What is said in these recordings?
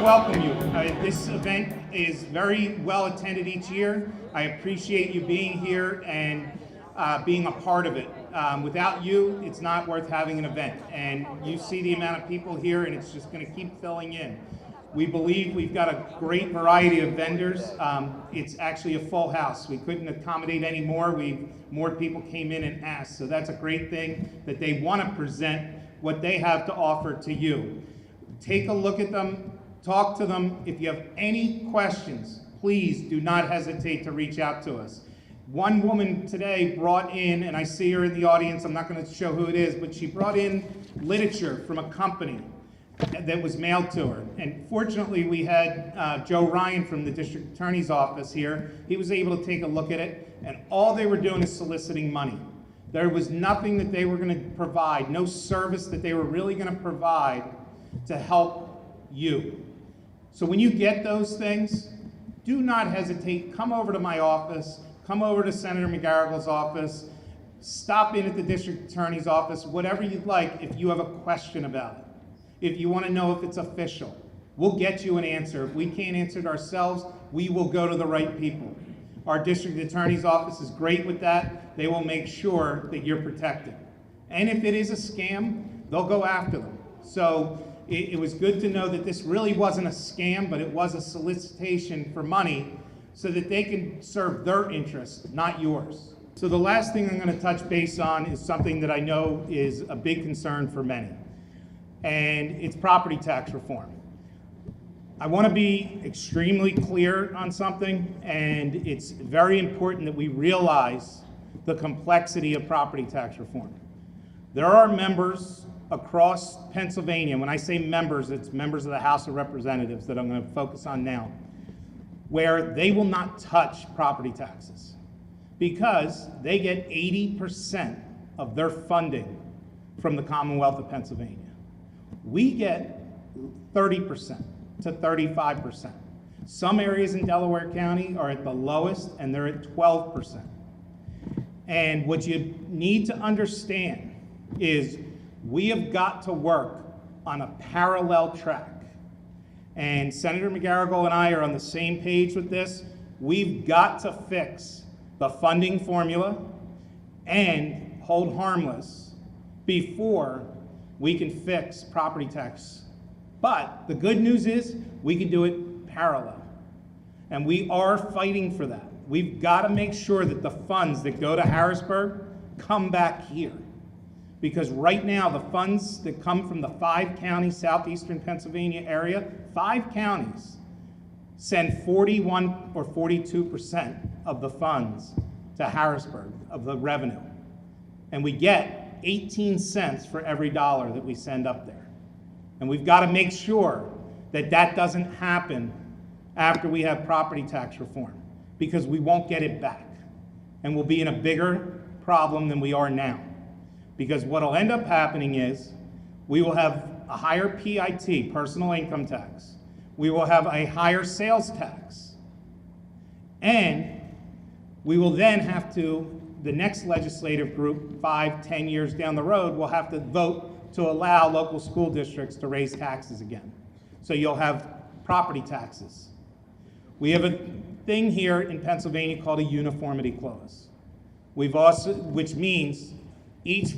welcome you. This event is very well attended each year. I appreciate you being here and being a part of it. Without you, it's not worth having an event. And you see the amount of people here, and it's just going to keep filling in. We believe we've got a great variety of vendors. It's actually a full house. We couldn't accommodate any more. More people came in and asked. So that's a great thing that they want to present what they have to offer to you. Take a look at them. Talk to them. If you have any questions, please do not hesitate to reach out to us. One woman today brought in, and I see her in the audience, I'm not going to show who it is, but she brought in literature from a company that was mailed to her. And fortunately, we had Joe Ryan from the district attorney's office here. He was able to take a look at it, and all they were doing is soliciting money. There was nothing that they were going to provide, no service that they were really going to provide to help you. So when you get those things, do not hesitate. Come over to my office. Come over to Senator McGarrigle's office. Stop in at the district attorney's office, whatever you'd like if you have a question about it. If you want to know if it's official, we'll get you an answer. If we can't answer it ourselves, we will go to the right people. Our district attorney's office is great with that. They will make sure that you're protected. And if it is a scam, they'll go after them. So it was good to know that this really wasn't a scam, but it was a solicitation for money so that they can serve their interests, not yours. So the last thing I'm going to touch base on is something that I know is a big concern for many, and it's property tax reform. I want to be extremely clear on something, and it's very important that we realize the complexity of property tax reform. There are members across Pennsylvania, when I say members, it's members of the House of Representatives that I'm going to focus on now, where they will not touch property taxes because they get 80% of their funding from the Commonwealth of Pennsylvania. We get 30% to 35%. Some areas in Delaware County are at the lowest, and they're at 12%. And what you need to understand is we have got to work on a parallel track. And Senator McGarrigle and I are on the same page with this. We've got to fix the funding formula and hold harmless before we can fix property tax. But the good news is we can do it parallel. And we are fighting for that. We've got to make sure that the funds that go to Harrisburg come back here. Because right now, the funds that come from the 5 county southeastern Pennsylvania area, 5 counties send 41 or 42% of the funds to Harrisburg, of the revenue. And we get 18 cents for every dollar that we send up there. And we've got to make sure that that doesn't happen after we have property tax reform, because we won't get it back. And we'll be in a bigger problem than we are now. Because what will end up happening is we will have a higher PIT, personal income tax. We will have a higher sales tax. And we will then have to, the next legislative group, 5, 10 years down the road, will have to vote to allow local school districts to raise taxes again. So you'll have property taxes. We have a thing here in Pennsylvania called a uniformity clause. Which means each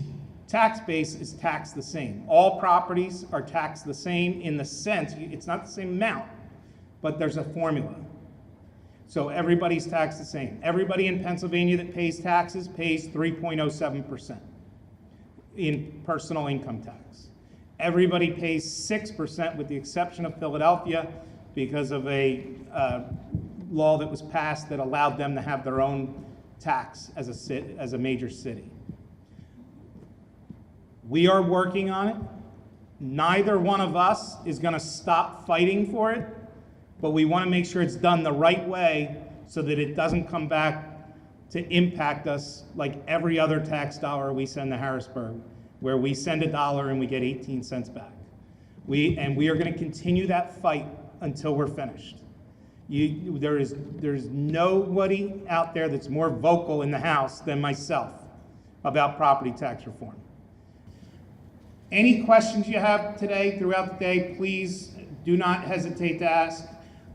tax base is taxed the same. All properties are taxed the same in the sense, it's not the same amount, but there's a formula. So everybody's taxed the same. Everybody in Pennsylvania that pays taxes pays 3.07% in personal income tax. Everybody pays 6% with the exception of Philadelphia because of a law that was passed that allowed them to have their own tax as a major city. We are working on it. Neither one of us is going to stop fighting for it, but we want to make sure it's done the right way so that it doesn't come back to impact us like every other tax dollar we send to Harrisburg, where we send $1 and we get 18 cents back. We are going to continue that fight until we're finished. There's nobody out there that's more vocal in the House than myself about property tax reform. Any questions you have today, throughout the day, please do not hesitate to ask.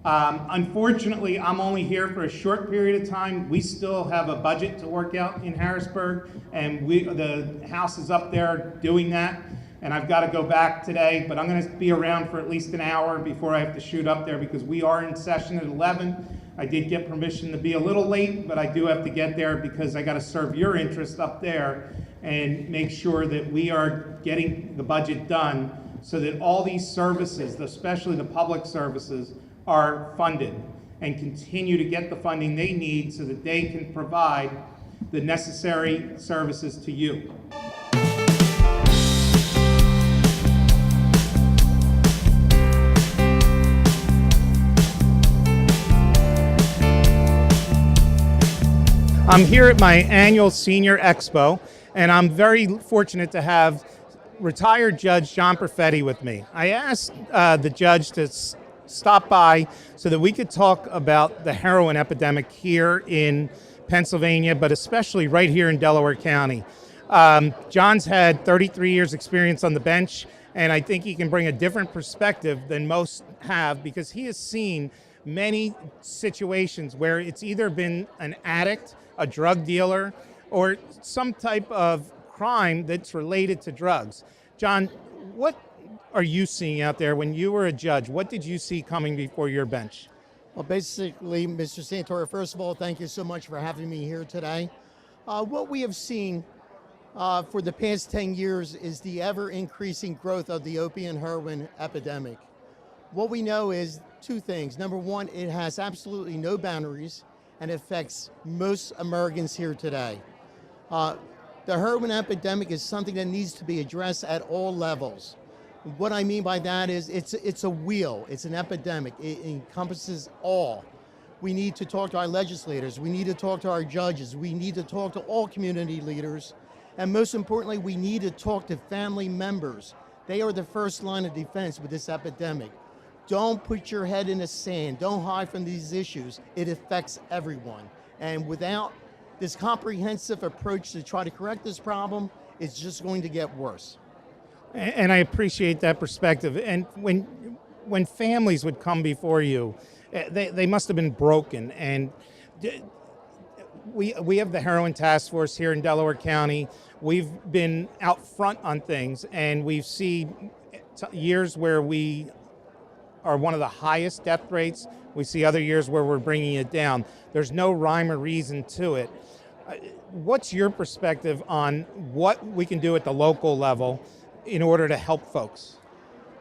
Unfortunately, I'm only here for a short period of time. We still have a budget to work out in Harrisburg, and the House is up there doing that. And I've got to go back today, but I'm going to be around for at least an hour before I have to shoot up there because we are in session at 11. I did get permission to be a little late, but I do have to get there because I got to serve your interest up there and make sure that we are getting the budget done so that all these services, especially the public services, are funded and continue to get the funding they need so that they can provide the necessary services to you. I'm here at my annual Senior Expo, and I'm very fortunate to have retired Judge John Perfetti with me. I asked the judge to stop by so that we could talk about the heroin epidemic here in Pennsylvania, but especially right here in Delaware County. John's had 33 years experience on the bench, and I think he can bring a different perspective than most have because he has seen many situations where it's either been an addict, a drug dealer, or some type of crime that's related to drugs. John, what are you seeing out there when you were a judge? What did you see coming before your bench? Well, basically, Mr. Santora, first of all, thank you so much for having me here today. What we have seen for the past 10 years is the ever-increasing growth of the opiate and heroin epidemic. What we know is two things. Number one, it has absolutely no boundaries and affects most Americans here today. The heroin epidemic is something that needs to be addressed at all levels. What I mean by that is it's a wheel, it's an epidemic. It encompasses all. We need to talk to our legislators, we need to talk to our judges, we need to talk to all community leaders, and most importantly, we need to talk to family members. They are the first line of defense with this epidemic. Don't put your head in the sand. Don't hide from these issues. It affects everyone. And without this comprehensive approach to try to correct this problem, it's just going to get worse. And I appreciate that perspective. And when families would come before you, they must have been broken. And we have the heroin task force here in Delaware County. We've been out front on things, and we've seen years where we are one of the highest death rates. We see other years where we're bringing it down. There's no rhyme or reason to it. What's your perspective on what we can do at the local level in order to help folks?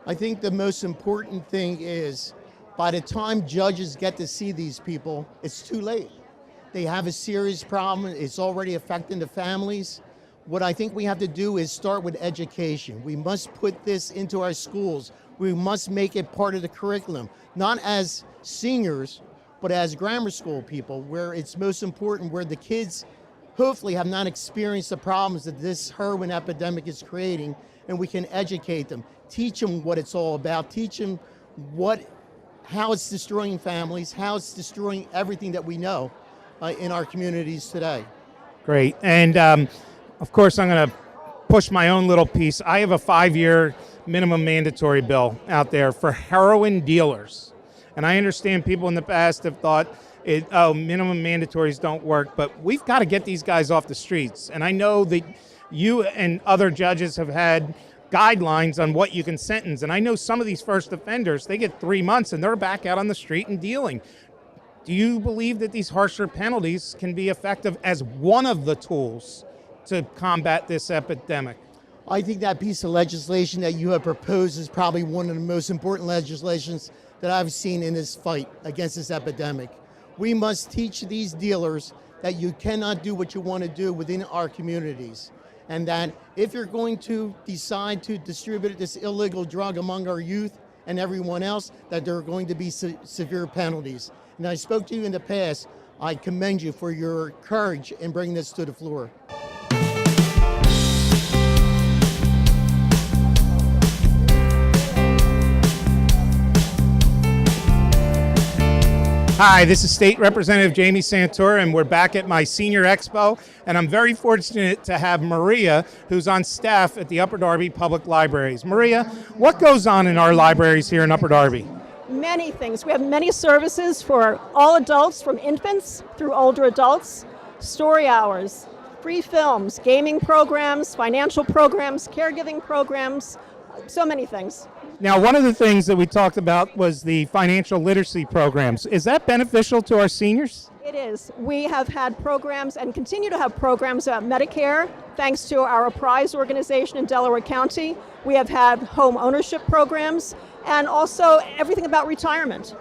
I think the most important thing is by the time judges get to see these people, it's too late. They have a serious problem. It's already affecting the families. What I think we have to do is start with education. We must put this into our schools. We must make it part of the curriculum, not as seniors, but as grammar school people, where it's most important, where the kids hopefully have not experienced the problems that this heroin epidemic is creating, and we can educate them, teach them what it's all about, teach them how it's destroying families, how it's destroying everything that we know in our communities today. Great. And of course, I'm going to push my own little piece. I have a 5-year minimum mandatory bill out there for heroin dealers. And I understand people in the past have thought, minimum mandatories don't work, but we've got to get these guys off the streets. And I know that you and other judges have had guidelines on what you can sentence. And I know some of these first offenders, they get 3 months and they're back out on the street and dealing. Do you believe that these harsher penalties can be effective as one of the tools to combat this epidemic? I think that piece of legislation that you have proposed is probably one of the most important legislations that I've seen in this fight against this epidemic. We must teach these dealers that you cannot do what you want to do within our communities, and that if you're going to decide to distribute this illegal drug among our youth and everyone else, that there are going to be severe penalties. And I spoke to you in the past. I commend you for your courage in bringing this to the floor. Hi, this is State Representative Jamie Santora, and we're back at my Senior Expo, and I'm very fortunate to have Maria, who's on staff at the Upper Darby Public Libraries. Maria, what goes on in our libraries here in Upper Darby? Many things. We have many services for all adults, from infants through older adults, story hours, free films, gaming programs, financial programs, caregiving programs, so many things. Now, one of the things that we talked about was the financial literacy programs. Is that beneficial to our seniors? It is. We have had programs and continue to have programs about Medicare, thanks to our Prize organization in Delaware County. We have had home ownership programs and also everything about retirement.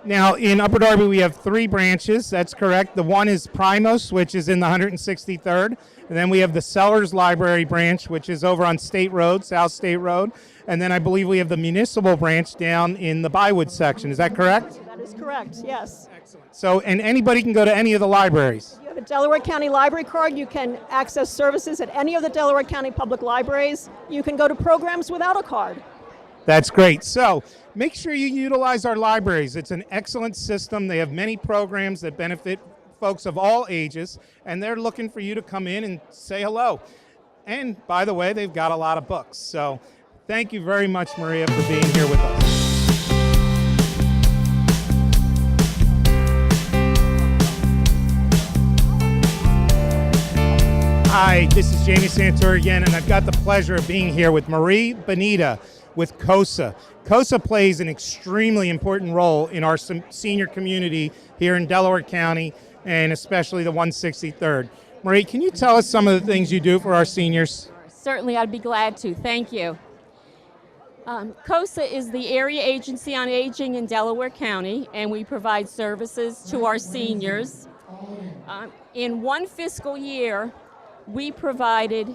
Now, in Upper Darby, we have 3 branches. That's correct. The one is Primos, which is in the 163rd. And then we have the Sellers Library branch, which is over on State Road, South State Road. And then I believe we have the municipal branch down in the Bywood section. Is that correct? That is correct, yes. Excellent. So, and anybody can go to any of the libraries? You have a Delaware County library card. You can access services at any of the Delaware County public libraries. You can go to programs without a card. That's great. So make sure you utilize our libraries. It's an excellent system. They have many programs that benefit folks of all ages, and they're looking for you to come in and say hello. And by the way, they've got a lot of books. So thank you very much, Maria, for being here with us. Hi, this is Jamie Santora again, and I've got the pleasure of being here with Marie Bonita with COSA. COSA plays an extremely important role in our senior community here in Delaware County, and especially the 163rd. Marie, can you tell us some of the things you do for our seniors? Certainly, I'd be glad to. Thank you. COSA is the Area Agency on Aging in Delaware County, and we provide services to our seniors. In one fiscal year, we provided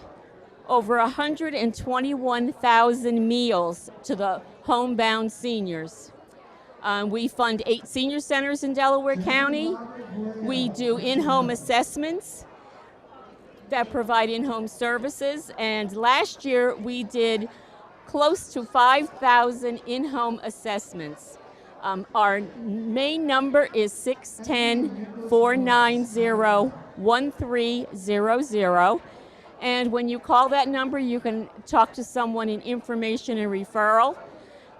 over 121,000 meals to the homebound seniors. We fund 8 senior centers in Delaware County. We do in-home assessments that provide in-home services, and last year we did close to 5,000 in-home assessments. Our main number is 610-490-1300. And when you call that number, you can talk to someone in information and referral.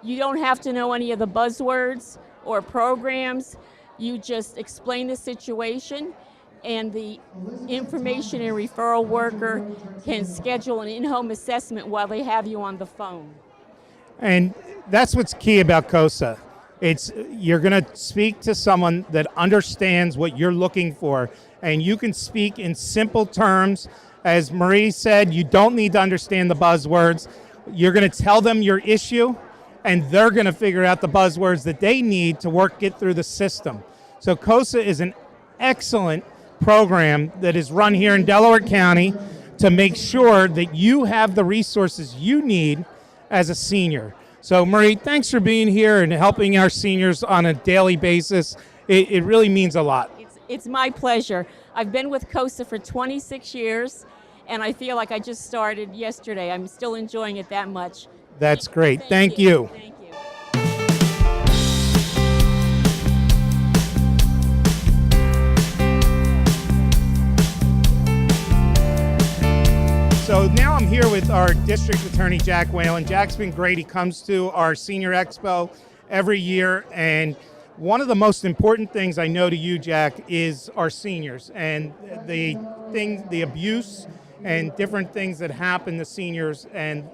You don't have to know any of the buzzwords or programs. You just explain the situation, and the information and referral worker can schedule an in-home assessment while they have you on the phone. And that's what's key about COSA. You're going to speak to someone that understands what you're looking for, and you can speak in simple terms. As Marie said, you don't need to understand the buzzwords. You're going to tell them your issue, and they're going to figure out the buzzwords that they need to get through the system. So COSA is an excellent program that is run here in Delaware County to make sure that you have the resources you need as a senior. So Marie, thanks for being here and helping our seniors on a daily basis. It really means a lot. It's my pleasure. I've been with COSA for 26 years, and I feel like I just started yesterday. I'm still enjoying it that much. That's great. Thank you. Thank you. So now I'm here with our District Attorney, Jack Whalen. Jack's been great. He comes to our Senior Expo every year, and one of the most important things I know to you, Jack, is our seniors and the abuse and different things that happen to seniors, and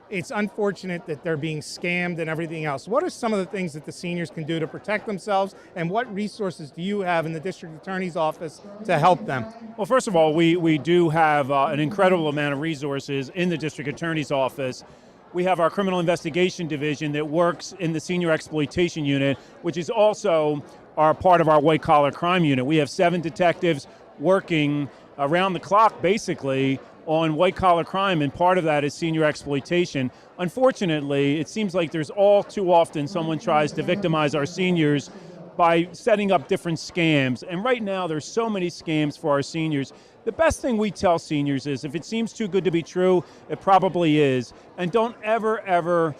it's unfortunate that they're being scammed and everything else. What are some of the things that the seniors can do to protect themselves, and what resources do you have in the District Attorney's office to help them? Well, first of all, we do have an incredible amount of resources in the District Attorney's office. We have our Criminal Investigation Division that works in the Senior Exploitation Unit, which is also part of our White Collar Crime Unit. We have 7 detectives working around the clock, basically, on white collar crime, and part of that is senior exploitation. Unfortunately, it seems like there's all too often someone tries to victimize our seniors by setting up different scams. And right now there's so many scams for our seniors. The best thing we tell seniors is if it seems too good to be true, it probably is. And don't ever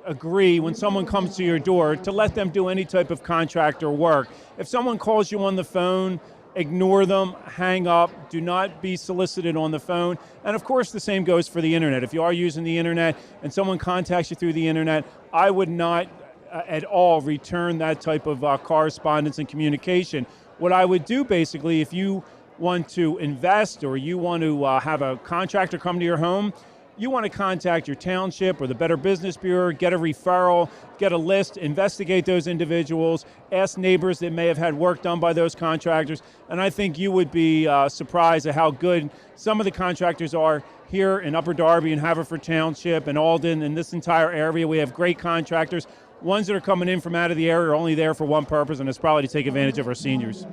agree when someone comes to your door to let them do any type of contractor work. If someone calls you on the phone, ignore them, hang up, do not be solicited on the phone. And of course the same goes for the internet. If you are using the internet and someone contacts you through the internet, I would not at all return that type of correspondence and communication. What I would do basically, if you want to invest or you want to have a contractor come to your home, you want to contact your township or the Better Business Bureau, get a referral, get a list, investigate those individuals, ask neighbors that may have had work done by those contractors, and I think you would be surprised at how good some of the contractors are here in Upper Darby and Haverford Township and Alden and this entire area. We have great contractors. Ones that are coming in from out of the area are only there for one purpose, and it's probably to take advantage of our seniors.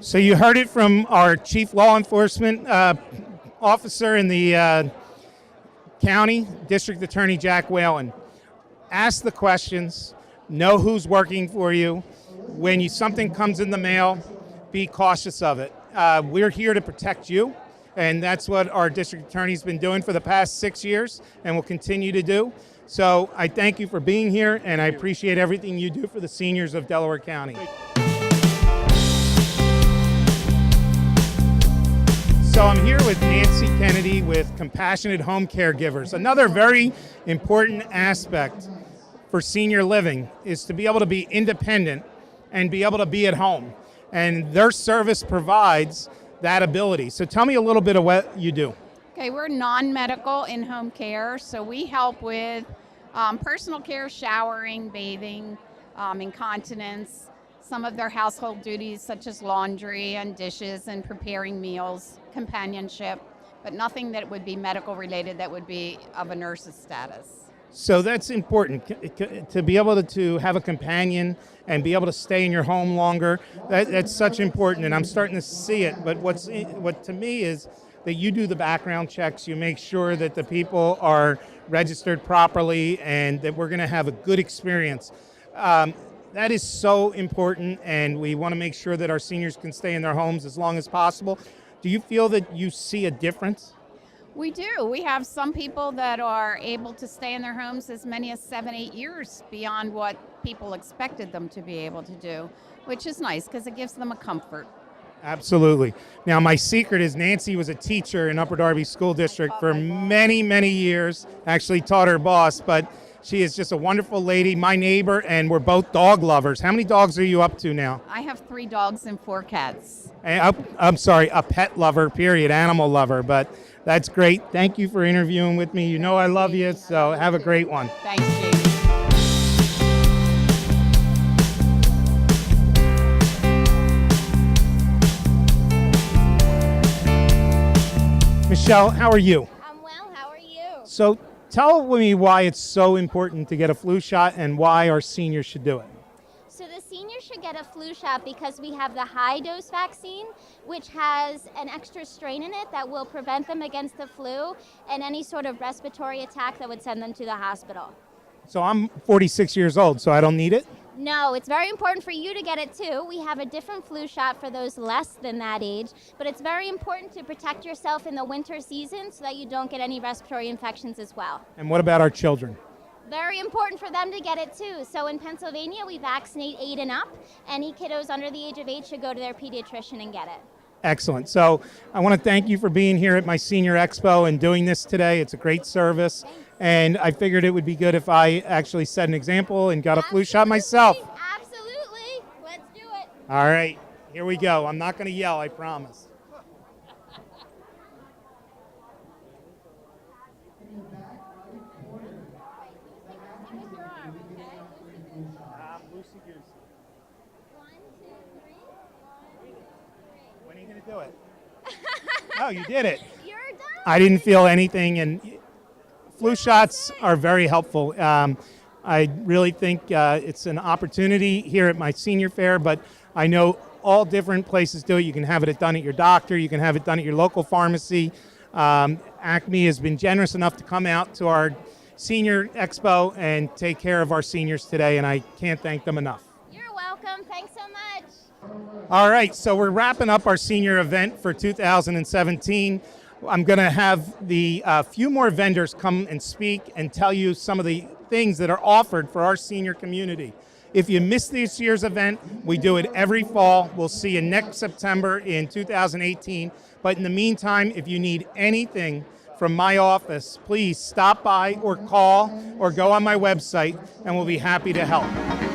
So you heard it from our chief law enforcement officer in the county, District Attorney Jack Whalen. Ask the questions, know who's working for you. When something comes in the mail, be cautious of it. We're here to protect you, and that's what our district attorney's been doing for the past 6 years and will continue to do. So I thank you for being here, and I appreciate everything you do for the seniors of Delaware County. So I'm here with Nancy Kennedy with Compassionate Home Caregivers. Another very important aspect for senior living is to be able to be independent and be able to be at home. And their service provides that ability. So tell me a little bit of what you do. Okay, we're non-medical in-home care, so we help with personal care, showering, bathing, incontinence, some of their household duties such as laundry and dishes and preparing meals, companionship, but nothing that would be medical related that would be of a nurse's status. So that's important, to be able to have a companion and be able to stay in your home longer. That's such important, and I'm starting to see it. But what to me is that you do the background checks, you make sure that the people are registered properly and that we're going to have a good experience. That is so important, and we want to make sure that our seniors can stay in their homes as long as possible. Do you feel that you see a difference? We do. We have some people that are able to stay in their homes as many as 7-8 years beyond what people expected them to be able to do, which is nice because it gives them a comfort. Absolutely. Now, my secret is Nancy was a teacher in Upper Darby School District for many, many years. Actually taught her boss, but she is just a wonderful lady, my neighbor, and we're both dog lovers. How many dogs are you up to now? I have 3 dogs and 4 cats. I'm sorry, a pet lover, period, animal lover, but that's great. Thank you for interviewing with me. You know I love you, so have a great one. Thanks, Jamie. Michelle, how are you? I'm well, how are you? So tell me why it's so important to get a flu shot and why our seniors should do it. So the seniors should get a flu shot because we have the high dose vaccine, which has an extra strain in it that will prevent them against the flu and any sort of respiratory attack that would send them to the hospital. So I'm 46 years old, so I don't need it? No, it's very important for you to get it too. We have a different flu shot for those less than that age, but it's very important to protect yourself in the winter season so that you don't get any respiratory infections as well. And what about our children? Very important for them to get it too. So in Pennsylvania, we vaccinate 8 and up. Any kiddos under the age of 8 should go to their pediatrician and get it. Excellent. So I want to thank you for being here at my Senior Expo and doing this today. It's a great service. Thanks. And I figured it would be good if I actually set an example and got a flu shot myself. Absolutely. Let's do it. All right, here we go. I'm not going to yell, I promise. When are you going to do it? Oh, you did it. You're done. I didn't feel anything, and flu shots are very helpful. I really think it's an opportunity here at my senior fair, but I know all different places do it. You can have it done at your doctor. You can have it done at your local pharmacy. Acme has been generous enough to come out to our Senior Expo and take care of our seniors today, and I can't thank them enough. You're welcome. Thanks so much. All right, so we're wrapping up our senior event for 2017. I'm going to have the few more vendors come and speak and tell you some of the things that are offered for our senior community. If you missed this year's event, we do it every fall. We'll see you next September in 2018. But in the meantime, if you need anything from my office, please stop by or call or go on my website, and we'll be happy to help.